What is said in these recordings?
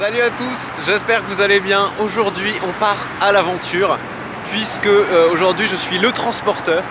Salut à tous, j'espère que vous allez bien. Aujourd'hui on part à l'aventure puisque aujourd'hui je suis le transporteur.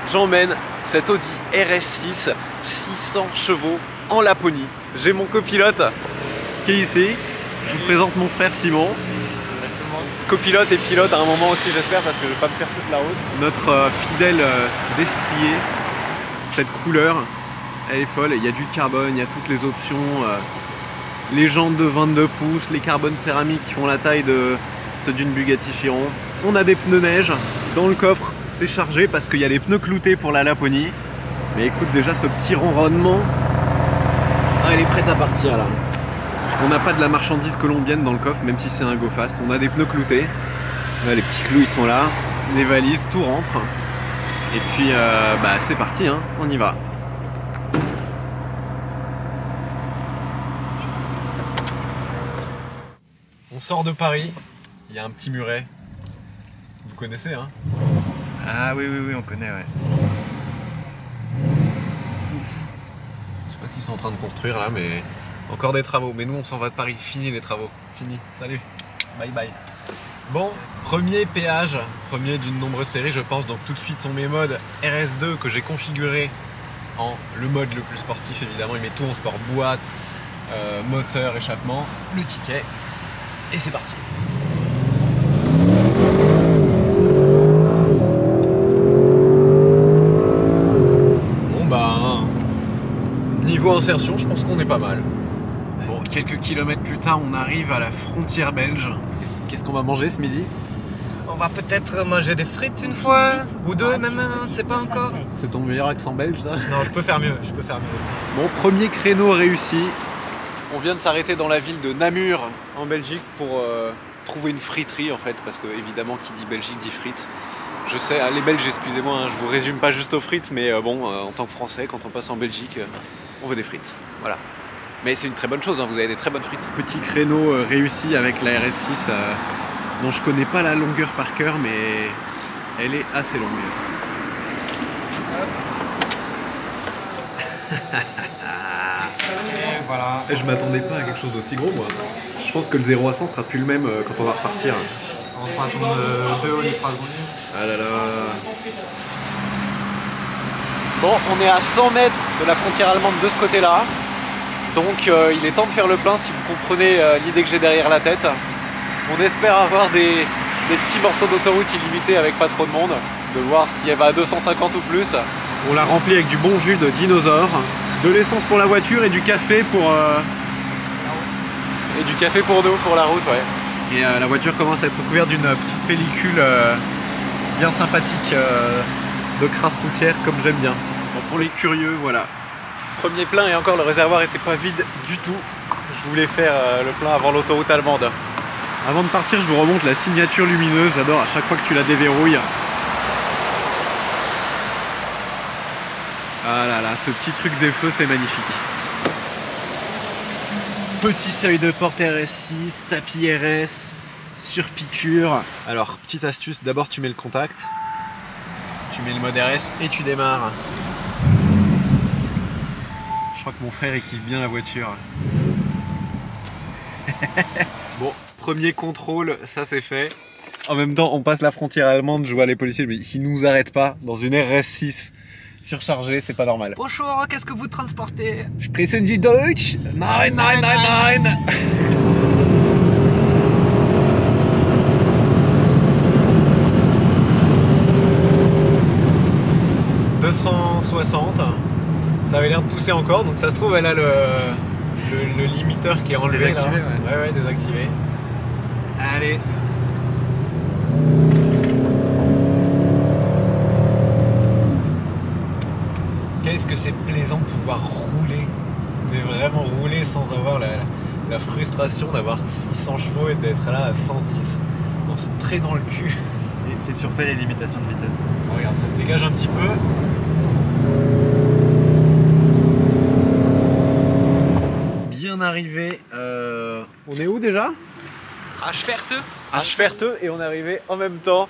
J'emmène cette Audi RS6 600 chevaux en Laponie. J'ai mon copilote qui est ici. Je vous présente mon frère Simon. Exactement. Copilote et pilote à un moment aussi j'espère parce que je vais pas me faire toute la route. Notre fidèle destrier, cette couleur elle est folle, il y a du carbone, il y a toutes les options. Les jantes de 22 pouces, les carbones céramiques qui font la taille de ceux d'une Bugatti Chiron. On a des pneus neige. Dans le coffre, c'est chargé parce qu'il y a les pneus cloutés pour la Laponie. Mais écoute déjà ce petit ronronnement. Ah, elle est prête à partir là. On n'a pas de la marchandise colombienne dans le coffre, même si c'est un go fast. On a des pneus cloutés. Là, les petits clous ils sont là. Les valises, tout rentre. Et puis c'est parti, hein. On y va. On sort de Paris, il y a un petit muret. Vous connaissez, hein? Ah oui, on connaît, ouais. Ouf. Je sais pas ce qu'ils sont en train de construire là, mais encore des travaux. Mais nous, on s'en va de Paris. Fini les travaux. Fini. Salut. Bye bye. Bon, premier péage, premier d'une nombreuse série, je pense. Donc tout de suite, on met mode RS2 que j'ai configuré en le mode le plus sportif, évidemment. Il met tout en sport, boîte, moteur, échappement, le ticket. Et c'est parti. Bon niveau insertion, je pense qu'on est pas mal. Bon, quelques kilomètres plus tard, on arrive à la frontière belge. Qu'est-ce qu'on va manger ce midi? On va peut-être manger des frites une fois, ou deux même, on ne sait pas encore. C'est ton meilleur accent belge ça? Non, je peux faire mieux, Bon, premier créneau réussi. On vient de s'arrêter dans la ville de Namur en Belgique pour trouver une friterie en fait, parce que évidemment qui dit Belgique dit frites. Je sais, les Belges, excusez-moi, hein, je vous résume pas juste aux frites, mais en tant que Français, quand on passe en Belgique, on veut des frites. Voilà. Mais c'est une très bonne chose, hein, vous avez des très bonnes frites. Petit créneau réussi avec la RS6, dont je connais pas la longueur par cœur, mais elle est assez longue. Et voilà. Et je m'attendais pas à quelque chose d'aussi gros moi. Je pense que le 0 à 100 sera plus le même quand on va repartir. On fera de 2 au litre à seconde. Ah là là. Bon, on est à 100 mètres de la frontière allemande de ce côté-là. Donc il est temps de faire le plein si vous comprenez l'idée que j'ai derrière la tête. On espère avoir des petits morceaux d'autoroute illimités avec pas trop de monde. De voir si elle va à 250 ou plus. On l'a rempli avec du bon jus de dinosaure. De l'essence pour la voiture et du café pour nous, pour la route, ouais. Et la voiture commence à être recouverte d'une petite pellicule bien sympathique de crasse routière, comme j'aime bien. Bon, pour les curieux, voilà. Premier plein et encore le réservoir était pas vide du tout. Je voulais faire le plein avant l'autoroute allemande. Avant de partir, je vous remonte la signature lumineuse. J'adore à chaque fois que tu la déverrouilles. Ah là là, ce petit truc des feux, c'est magnifique. Petit seuil de porte RS6, tapis RS, surpiqûre. Alors, petite astuce, d'abord tu mets le contact, tu mets le mode RS et tu démarres. Je crois que mon frère il kiffe bien la voiture. Bon, premier contrôle, ça c'est fait. En même temps, on passe la frontière allemande, je vois les policiers, mais s'ils nous arrêtent pas dans une RS6 surchargée, c'est pas normal. Bonjour, qu'est-ce que vous transportez? Sprechen Sie Deutsch? Nein, nein, nein, nein! 260. Ça avait l'air de pousser encore, donc ça se trouve elle a le limiteur qui est enlevé. Désactivé, là. Ouais, désactivé. Allez. Qu'est-ce que c'est plaisant de pouvoir rouler, mais vraiment rouler sans avoir la frustration d'avoir 600 chevaux et d'être là à 110. On se traîne dans le cul. C'est surfait les limitations de vitesse. Regarde, ça se dégage un petit peu. Bien arrivé. On est où déjà? À Schwerte. À Schwerte, et on est arrivé en même temps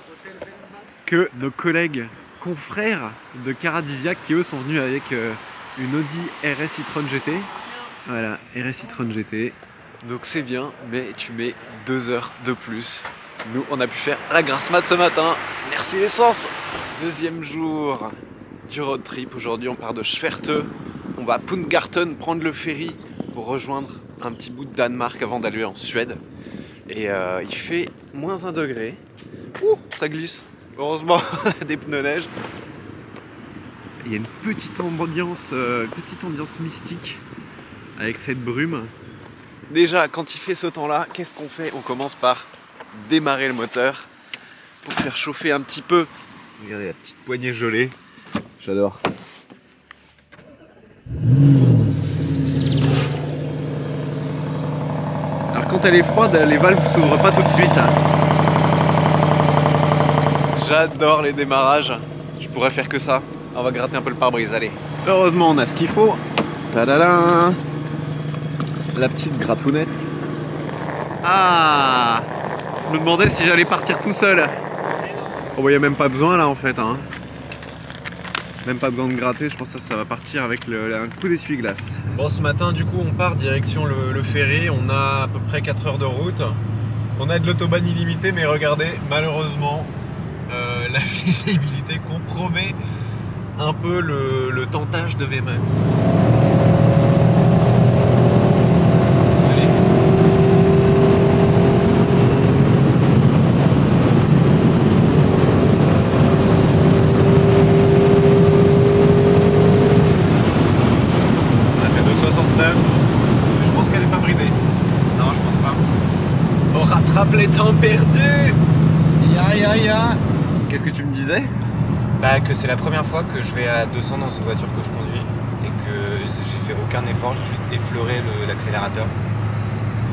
que nos collègues confrères de Caradisiac qui eux sont venus avec une Audi RS e-tron GT. Voilà, RS e-tron GT. Donc c'est bien, mais tu mets 2 heures de plus. Nous, on a pu faire la grasse mat ce matin. Merci l'essence. Deuxième jour du road trip. Aujourd'hui, on part de Schwerte. On va à Puttgarten prendre le ferry pour rejoindre un petit bout de Danemark avant d'aller en Suède. Et il fait moins 1 degré. Ouh, ça glisse. Heureusement, des pneus neige. Il y a une petite ambiance mystique avec cette brume. Déjà, quand il fait ce temps-là, qu'est-ce qu'on fait? On commence par démarrer le moteur pour faire chauffer un petit peu. Regardez la petite poignée gelée. J'adore. Alors quand elle est froide, les valves s'ouvrent pas tout de suite. J'adore les démarrages. Je pourrais faire que ça. On va gratter un peu le pare-brise, allez. Heureusement, on a ce qu'il faut. Tadadam! La petite gratounette. Ah! Je me demandais si j'allais partir tout seul. Oh, il n'y a même pas besoin là en fait. Hein. Même pas besoin de gratter, je pense que ça va partir avec un coup d'essuie-glace. Bon, ce matin, du coup, on part direction le ferry. On a à peu près 4 heures de route. On a de l'autobahn illimitée, mais regardez, malheureusement, la visibilité compromet un peu le tentage de VMAX. Les temps perdus. Ya. Qu'est-ce que tu me disais? Bah que c'est la première fois que je vais à 200 dans une voiture que je conduis et que j'ai fait aucun effort, j'ai juste effleuré l'accélérateur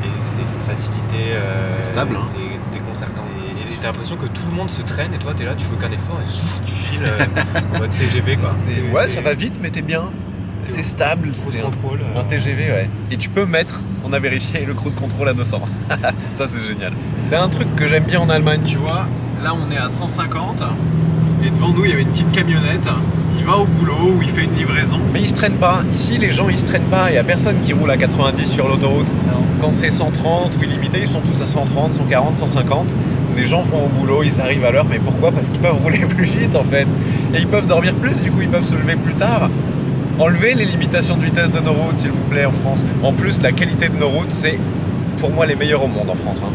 et c'est d'une facilité. C'est stable. C'est déconcertant. Et t'as l'impression que tout le monde se traîne et toi t'es là, tu fais aucun effort et tu files en mode TGV quoi. Ouais, ça va vite mais t'es bien. C'est stable, c'est contrôle. Un TGV, ouais. Et tu peux mettre, on a vérifié, le cruise control à 200. Ça, c'est génial. C'est un truc que j'aime bien en Allemagne, tu vois. Là, on est à 150. Et devant nous, il y avait une petite camionnette. Il va au boulot ou il fait une livraison. Mais il se traîne pas. Ici, les gens, ils se traînent pas. Il n'y a personne qui roule à 90 sur l'autoroute. Quand c'est 130 ou illimité, ils sont tous à 130, 140, 150. Les gens vont au boulot, ils arrivent à l'heure. Mais pourquoi? Parce qu'ils peuvent rouler plus vite, en fait. Et ils peuvent dormir plus, du coup, ils peuvent se lever plus tard. Enlevez les limitations de vitesse de nos routes, s'il vous plaît, en France. En plus, la qualité de nos routes, c'est pour moi les meilleures au monde en France. Hein.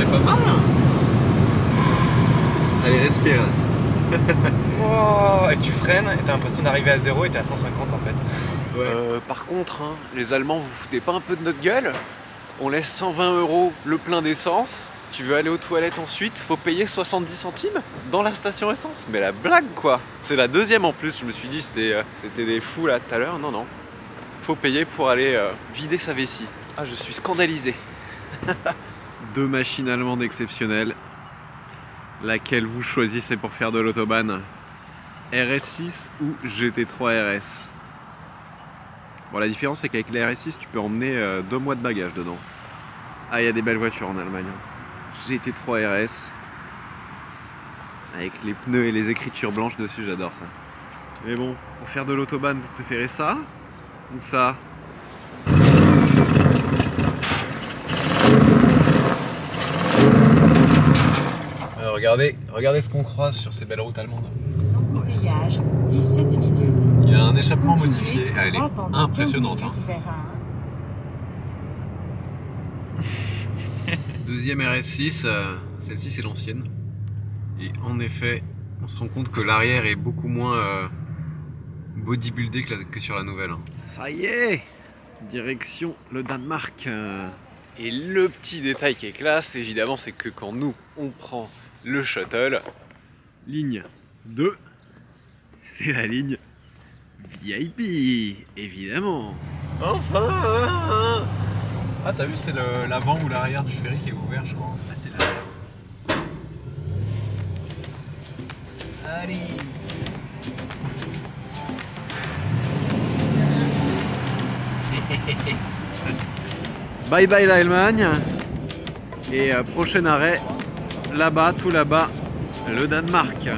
C'est pas mal. Hein. Allez, respire. Wow, et tu freines et t'as l'impression d'arriver à 0 et t'es à 150 en fait. Ouais. Par contre, hein, les Allemands, vous foutez pas un peu de notre gueule? On laisse 120 € le plein d'essence. Tu veux aller aux toilettes ensuite, faut payer 70 centimes dans la station essence. Mais la blague quoi. C'est la deuxième en plus, je me suis dit c'était des fous là tout à l'heure. Non, non. Faut payer pour aller vider sa vessie. Ah, je suis scandalisé. 2 machines allemandes exceptionnelles. Laquelle vous choisissez pour faire de l'autobahn? RS6 ou GT3 RS? Bon, la différence c'est qu'avec la RS6 tu peux emmener 2 mois de bagages dedans. Ah, il y a des belles voitures en Allemagne. GT3 RS avec les pneus et les écritures blanches dessus, j'adore ça. Mais bon, pour faire de l'autobahn, vous préférez ça ou ça? Alors regardez ce qu'on croise sur ces belles routes allemandes. Embouteillage, 17 minutes. Il y a un échappement modifié. Ah, elle est impressionnante. Hein. Deuxième RS6, celle-ci c'est l'ancienne. Et en effet, on se rend compte que l'arrière est beaucoup moins bodybuildé que sur la nouvelle. Ça y est, direction le Danemark. Et le petit détail qui est classe, évidemment, c'est que quand nous, on prend le shuttle, ligne 2, c'est la ligne VIP, évidemment. Enfin. Ah, t'as vu, c'est l'avant ou l'arrière du ferry qui est ouvert, je crois. Ah, c'est l'arrière. Allez. Bye bye l'Allemagne. Et prochain arrêt, là-bas, tout là-bas, le Danemark.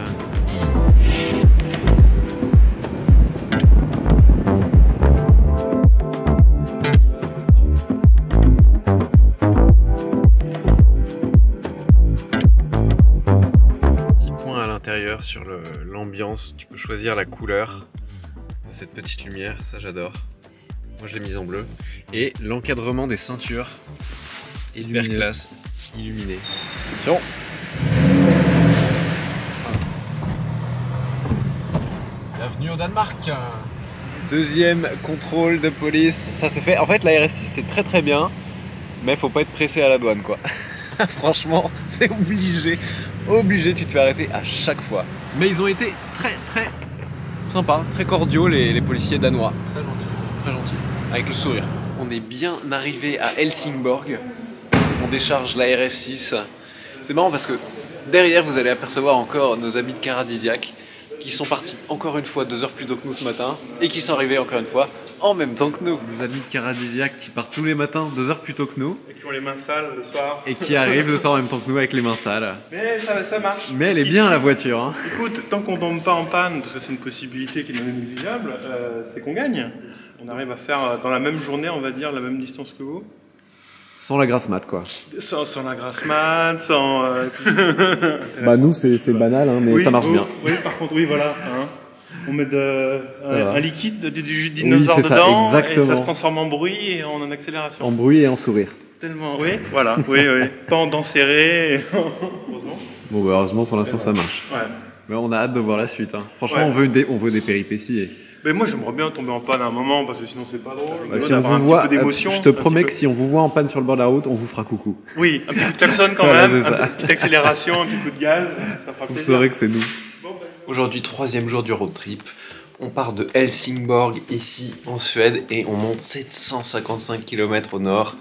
d'ailleurs sur l'ambiance, tu peux choisir la couleur de cette petite lumière, ça j'adore. Moi je l'ai mise en bleu. Et l'encadrement des ceintures, hyper classe, illuminé. Attention. Bienvenue au Danemark. Deuxième contrôle de police, ça c'est fait. En fait la RS6 c'est très très bien, mais faut pas être pressé à la douane quoi. Franchement, c'est obligé, tu te fais arrêter à chaque fois. Mais ils ont été très sympas, très cordiaux les policiers danois. Très gentils, avec le sourire. On est bien arrivé à Helsingborg. On décharge la RS6. C'est marrant parce que derrière vous allez apercevoir encore nos amis de Caradisiac qui sont partis encore une fois 2 heures plus tôt que nous ce matin et qui sont arrivés encore une fois en même temps que nous. Nos amis de Caradisiac qui partent tous les matins 2 heures plus tôt que nous. Et qui ont les mains sales le soir. Et qui arrivent le soir en même temps que nous avec les mains sales. Mais ça marche. Mais elle est bien la voiture. Hein. Écoute, tant qu'on tombe pas en panne, parce que c'est une possibilité qui est non négligeable, c'est qu'on gagne. On arrive à faire dans la même journée, on va dire, la même distance que vous. Sans la grasse mat quoi. Sans la grasse mat, sans... Bah nous c'est banal hein, mais oui, ça marche bien. Oui, par contre, oui, voilà. Hein. On met un liquide, du jus de dinosaure oui, dedans, exactement. et ça se transforme en bruit et en accélération. En bruit et en sourire. Tellement, oui, voilà, oui. Pas en dents serrées, heureusement. Bon bah heureusement pour l'instant ça marche. Ouais. Mais on a hâte de voir la suite. Hein. Franchement on veut des péripéties. Mais moi j'aimerais bien tomber en panne à un moment parce que sinon c'est pas drôle. Bah, si on vous voit, je te promets que si on vous voit en panne sur le bord de la route, on vous fera coucou. Oui, un petit coup de klaxon quand même, une petite accélération, un petit coup de gaz, ça fera plaisir. Vous saurez que c'est nous. Aujourd'hui, 3e jour du road trip. On part de Helsingborg, ici en Suède, et on monte 755 km au nord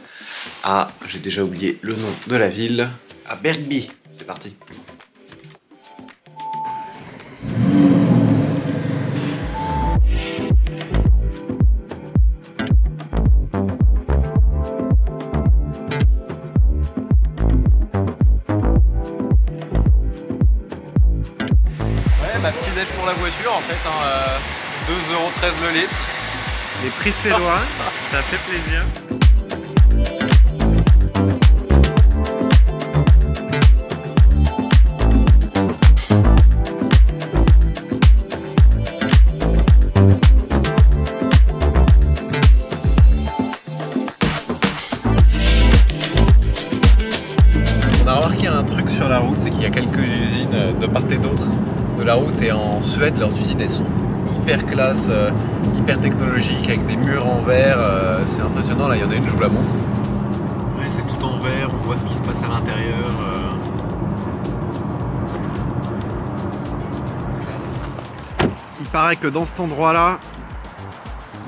à, j'ai déjà oublié le nom de la ville, à Bergby. C'est parti. Petit déj pour la voiture en fait, hein, 2,13 € le litre. Les prix suédois, ça fait plaisir. On a remarqué un truc sur la route, c'est qu'il y a quelques usines de part et d'autre de la route, et en Suède leurs usines elles sont hyper classe, hyper technologiques avec des murs en verre, c'est impressionnant. Là il y en a une, je vous la montre. Ouais, c'est tout en verre, on voit ce qui se passe à l'intérieur. Il paraît que dans cet endroit là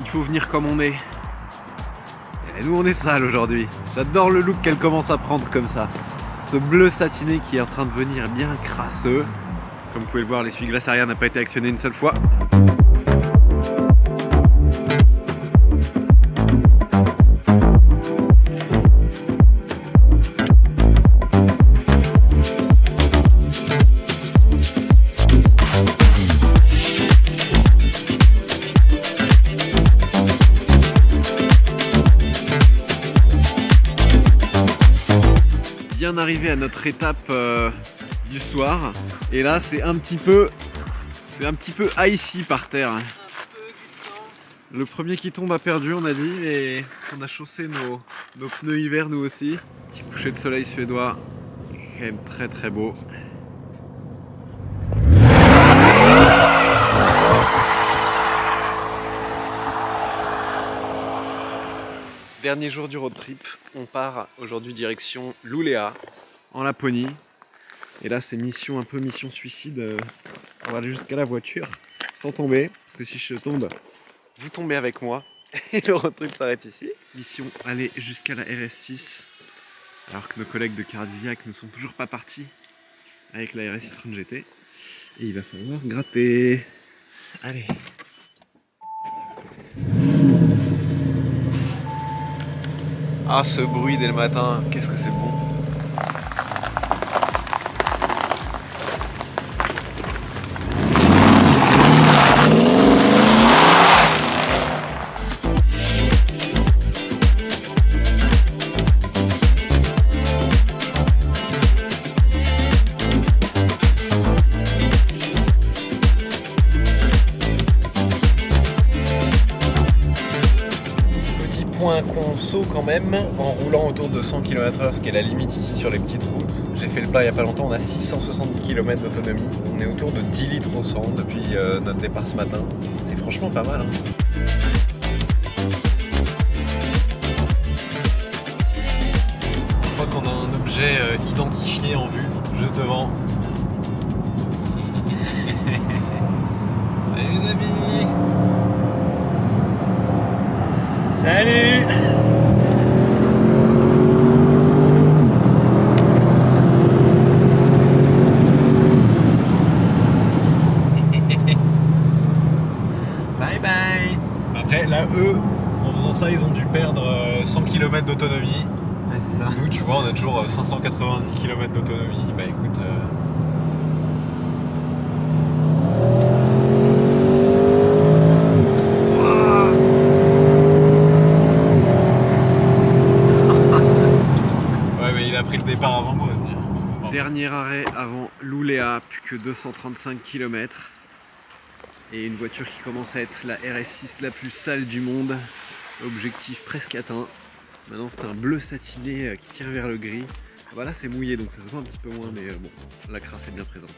il faut venir comme on est. Et nous on est sale aujourd'hui. J'adore le look qu'elle commence à prendre comme ça. Ce bleu satiné qui est en train de devenir bien crasseux. Comme vous pouvez le voir, l'essuie-glace arrière n'a pas été actionné une seule fois. Bien arrivé à notre étape du soir, et là c'est un petit peu icy par terre. Le premier qui tombe a perdu, on a dit, et on a chaussé nos pneus hiver nous aussi. Petit coucher de soleil suédois, quand même très beau. Dernier jour du road trip, on part aujourd'hui direction Luleå en Laponie. Et là c'est mission suicide, on va aller jusqu'à la voiture sans tomber, parce que si je tombe, vous tombez avec moi et le road trip s'arrête ici. Mission aller jusqu'à la RS6, alors que nos collègues de Caradisiac ne sont toujours pas partis avec la RS Citroën GT. Et il va falloir gratter. Allez. Ah, ce bruit dès le matin, qu'est-ce que c'est bon. moins conso quand même en roulant autour de 100 km/h, ce qui est la limite ici sur les petites routes. J'ai fait le plein il n'y a pas longtemps, on a 670 km d'autonomie. On est autour de 10 litres au 100 depuis notre départ ce matin. C'est franchement pas mal. Je crois qu'on a un objet identifié en vue, juste devant. Salut les amis! Salut! Bye bye! Après, là, eux, en faisant ça, ils ont dû perdre 100 km d'autonomie. Ouais, c'est ça. Nous, tu vois, on a toujours 590 km d'autonomie. Bah écoute... pris le départ avant moi aussi. Bon. Dernier arrêt avant Luleå, plus que 235 km. Et une voiture qui commence à être la RS6 la plus sale du monde. Objectif presque atteint. Maintenant c'est un bleu satiné qui tire vers le gris. Voilà, c'est mouillé donc ça se voit un petit peu moins, mais bon, la crasse est bien présente.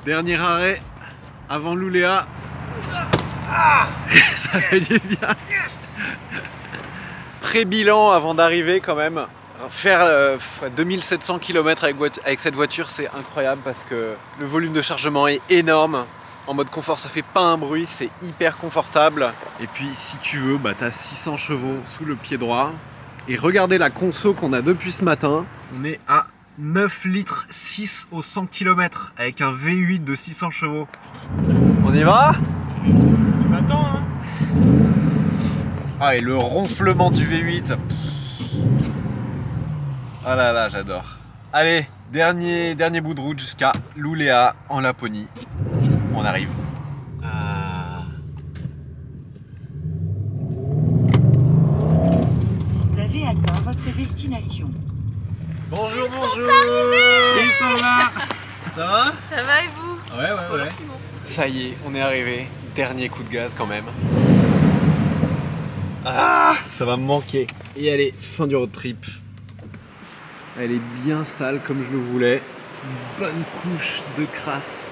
Dernier arrêt avant Luleå. Ah, ça fait du bien. Pré-bilan avant d'arriver quand même. Faire 2700 km avec cette voiture, c'est incroyable parce que le volume de chargement est énorme. En mode confort, ça fait pas un bruit, c'est hyper confortable. Et puis si tu veux, bah, t'as 600 chevaux sous le pied droit. Et regardez la conso qu'on a depuis ce matin. On est à 9 litres 6 au 100 km avec un V8 de 600 chevaux. On y va? Tu m'attends, hein? Ah, et le ronflement du V8. Ah là là, j'adore. Allez, dernier bout de route jusqu'à Luleå en Laponie. On arrive. Vous avez atteint votre destination. Bonjour, bonjour. Ils sont là. Ça va? Ça va et vous? Ouais. Bonjour Simon. Ça y est, on est arrivé. Dernier coup de gaz quand même. Ah, ça va me manquer. Et allez, fin du road trip. Elle est bien sale comme je le voulais. Une bonne couche de crasse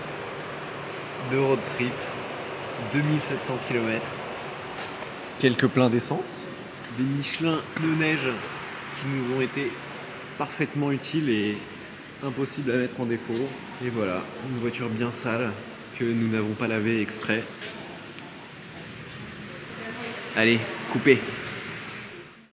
de road trip. 2700 km. Quelques pleins d'essence. Des Michelin pneus neige qui nous ont été parfaitement utiles et impossible à mettre en défaut. Et voilà, une voiture bien sale que nous n'avons pas lavée exprès. Allez, coupez.